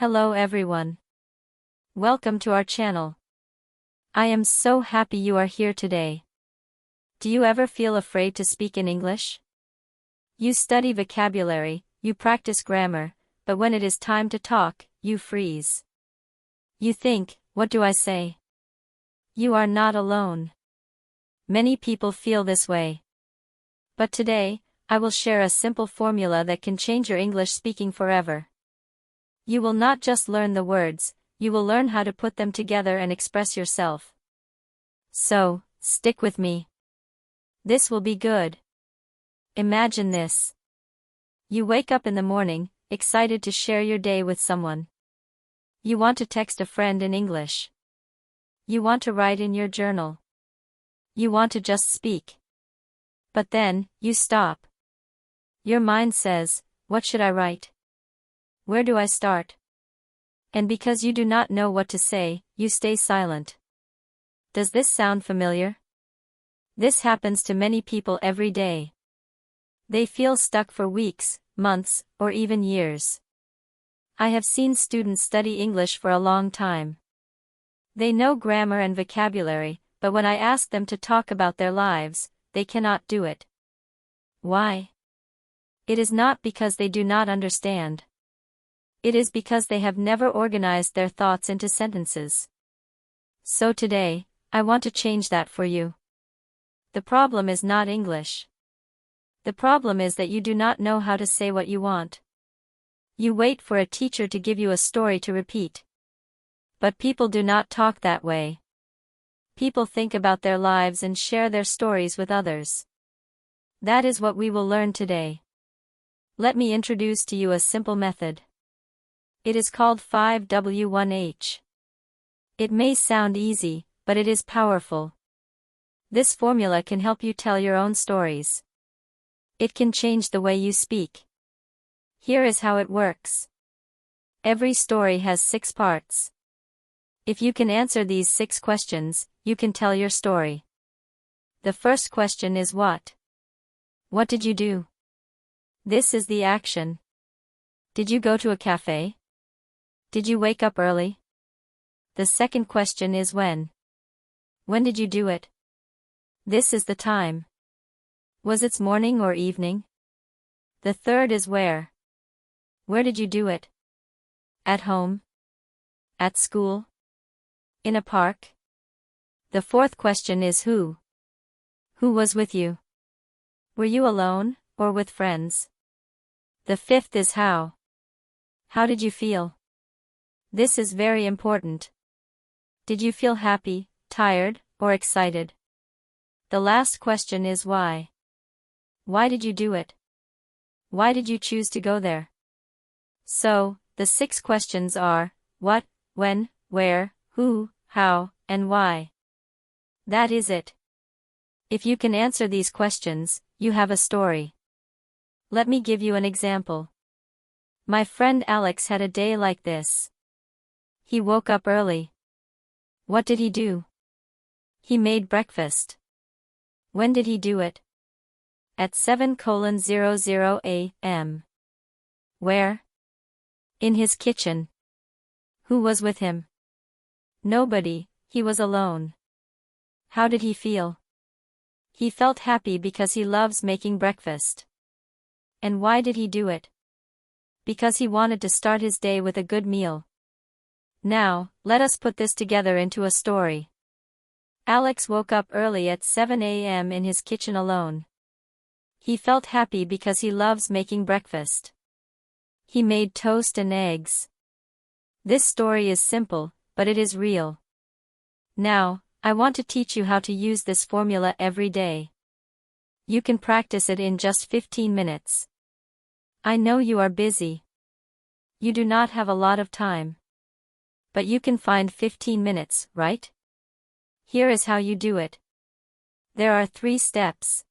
Hello everyone. Welcome to our channel. I am so happy you are here today. Do you ever feel afraid to speak in English? You study vocabulary, you practice grammar, but when it is time to talk, you freeze. You think, what do I say? You are not alone. Many people feel this way. But today, I will share a simple formula that can change your English speaking forever. You will not just learn the words, you will learn how to put them together and express yourself. So, stick with me. This will be good. Imagine this. You wake up in the morning, excited to share your day with someone. You want to text a friend in English. You want to write in your journal. You want to just speak. But then, you stop. Your mind says, what should I write? Where do I start? And because you do not know what to say, you stay silent. Does this sound familiar? This happens to many people every day. They feel stuck for weeks, months, or even years. I have seen students study English for a long time. They know grammar and vocabulary, but when I ask them to talk about their lives, they cannot do it. Why? It is not because they do not understand. It is because they have never organized their thoughts into sentences. So today, I want to change that for you. The problem is not English. The problem is that you do not know how to say what you want. You wait for a teacher to give you a story to repeat. But people do not talk that way. People think about their lives and share their stories with others. That is what we will learn today. Let me introduce to you a simple method. It is called 5W1H. It may sound easy, but it is powerful. This formula can help you tell your own stories. It can change the way you speak. Here is how it works. Every story has 6 parts. If you can answer these 6 questions, you can tell your story. The first question is what? What did you do? This is the action. Did you go to a cafe? Did you wake up early? The second question is when. When did you do it? This is the time. Was it morning or evening? The third is where. Where did you do it? At home? At school? In a park? The fourth question is who. Who was with you? Were you alone, or with friends? The fifth is how. How did you feel? This is very important. Did you feel happy, tired, or excited? The last question is why. Why did you do it? Why did you choose to go there? So, the 6 questions are, what, when, where, who, how, and why. That is it. If you can answer these questions, you have a story. Let me give you an example. My friend Alex had a day like this. He woke up early. What did he do? He made breakfast. When did he do it? At 7:00 a.m. Where? In his kitchen. Who was with him? Nobody, he was alone. How did he feel? He felt happy because he loves making breakfast. And why did he do it? Because he wanted to start his day with a good meal. Now, let us put this together into a story. Alex woke up early at 7 a.m. in his kitchen alone. He felt happy because he loves making breakfast. He made toast and eggs. This story is simple, but it is real. Now, I want to teach you how to use this formula every day. You can practice it in just 15 minutes. I know you are busy. You do not have a lot of time. But you can find 15 minutes, right? Here is how you do it. There are 3 steps.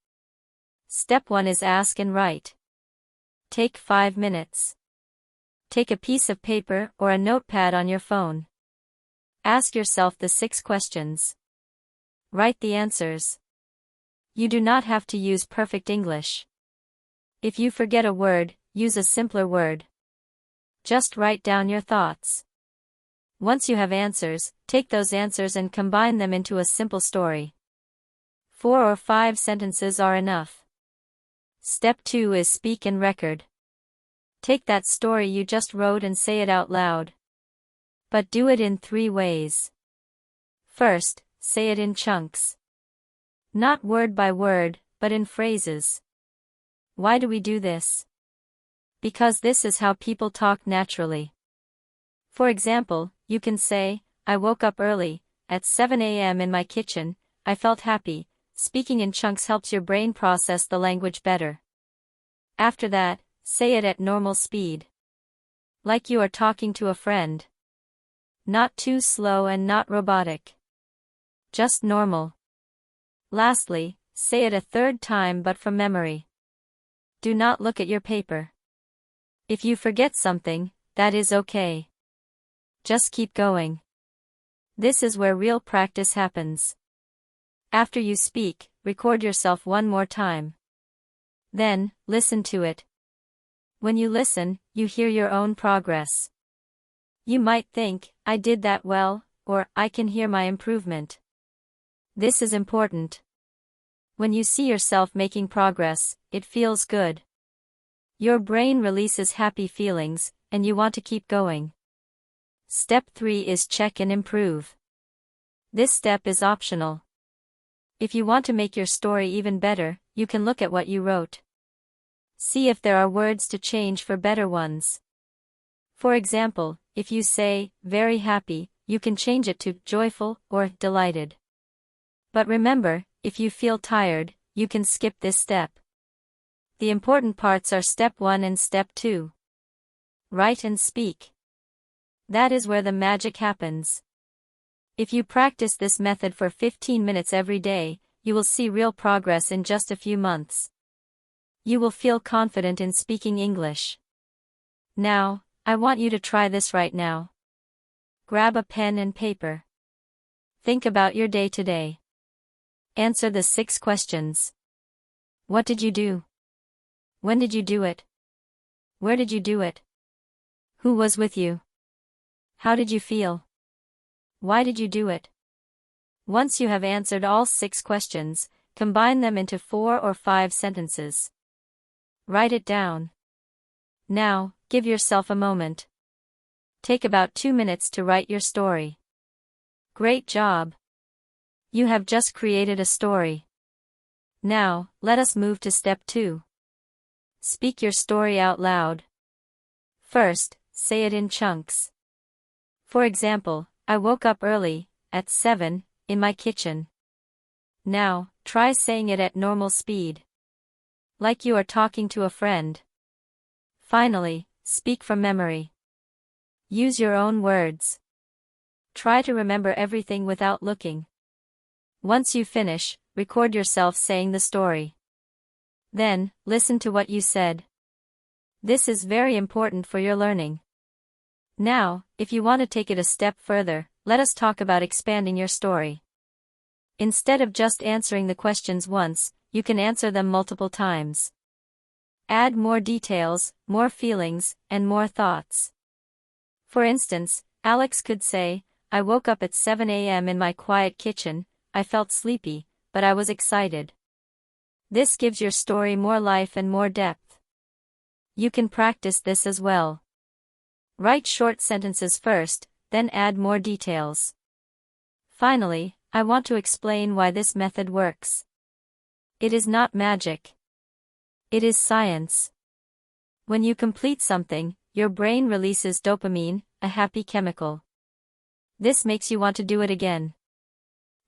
Step 1 is ask and write. Take 5 minutes. Take a piece of paper or a notepad on your phone. Ask yourself the 6 questions. Write the answers. You do not have to use perfect English. If you forget a word, use a simpler word. Just write down your thoughts. Once you have answers, take those answers and combine them into a simple story. 4 or 5 sentences are enough. Step 2 is speak and record. Take that story you just wrote and say it out loud. But do it in 3 ways. First, say it in chunks. Not word by word, but in phrases. Why do we do this? Because this is how people talk naturally. For example, you can say, I woke up early, at 7 a.m. in my kitchen, I felt happy. Speaking in chunks helps your brain process the language better. After that, say it at normal speed. Like you are talking to a friend. Not too slow and not robotic. Just normal. Lastly, say it a 3rd time but from memory. Do not look at your paper. If you forget something, that is okay. Just keep going. This is where real practice happens. After you speak, record yourself one more time. Then, listen to it. When you listen, you hear your own progress. You might think, I did that well, or I can hear my improvement. This is important. When you see yourself making progress, it feels good. Your brain releases happy feelings, and you want to keep going. Step 3 is check and improve. This step is optional. If you want to make your story even better, you can look at what you wrote. See if there are words to change for better ones. For example, if you say, very happy, you can change it to joyful or delighted. But remember, if you feel tired, you can skip this step. The important parts are step 1 and step 2. Write and speak. That is where the magic happens. If you practice this method for 15 minutes every day, you will see real progress in just a few months. You will feel confident in speaking English. Now, I want you to try this right now. Grab a pen and paper. Think about your day today. Answer the 6 questions. What did you do? When did you do it? Where did you do it? Who was with you? How did you feel? Why did you do it? Once you have answered all 6 questions, combine them into 4 or 5 sentences. Write it down. Now, give yourself a moment. Take about 2 minutes to write your story. Great job! You have just created a story. Now, let us move to step 2. Speak your story out loud. First, say it in chunks. For example, I woke up early, at 7, in my kitchen. Now, try saying it at normal speed. Like you are talking to a friend. Finally, speak from memory. Use your own words. Try to remember everything without looking. Once you finish, record yourself saying the story. Then, listen to what you said. This is very important for your learning. Now, if you want to take it a step further, let us talk about expanding your story. Instead of just answering the questions once, you can answer them multiple times. Add more details, more feelings, and more thoughts. For instance, Alex could say, I woke up at 7 a.m. in my quiet kitchen, I felt sleepy, but I was excited. This gives your story more life and more depth. You can practice this as well. Write short sentences first, then add more details. Finally, I want to explain why this method works. It is not magic. It is science. When you complete something, your brain releases dopamine, a happy chemical. This makes you want to do it again.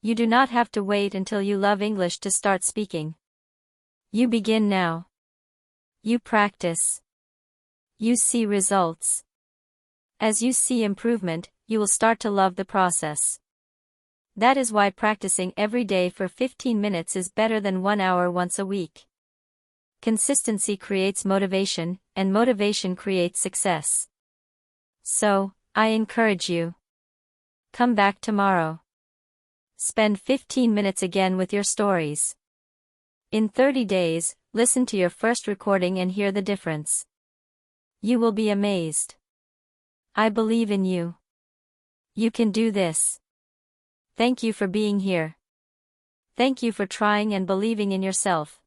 You do not have to wait until you love English to start speaking. You begin now. You practice. You see results. As you see improvement, you will start to love the process. That is why practicing every day for 15 minutes is better than 1 hour once a week. Consistency creates motivation, and motivation creates success. So, I encourage you. Come back tomorrow. Spend 15 minutes again with your stories. In 30 days, listen to your first recording and hear the difference. You will be amazed. I believe in you. You can do this. Thank you for being here. Thank you for trying and believing in yourself.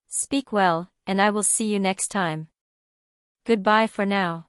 Speak well, and I will see you next time. Goodbye for now.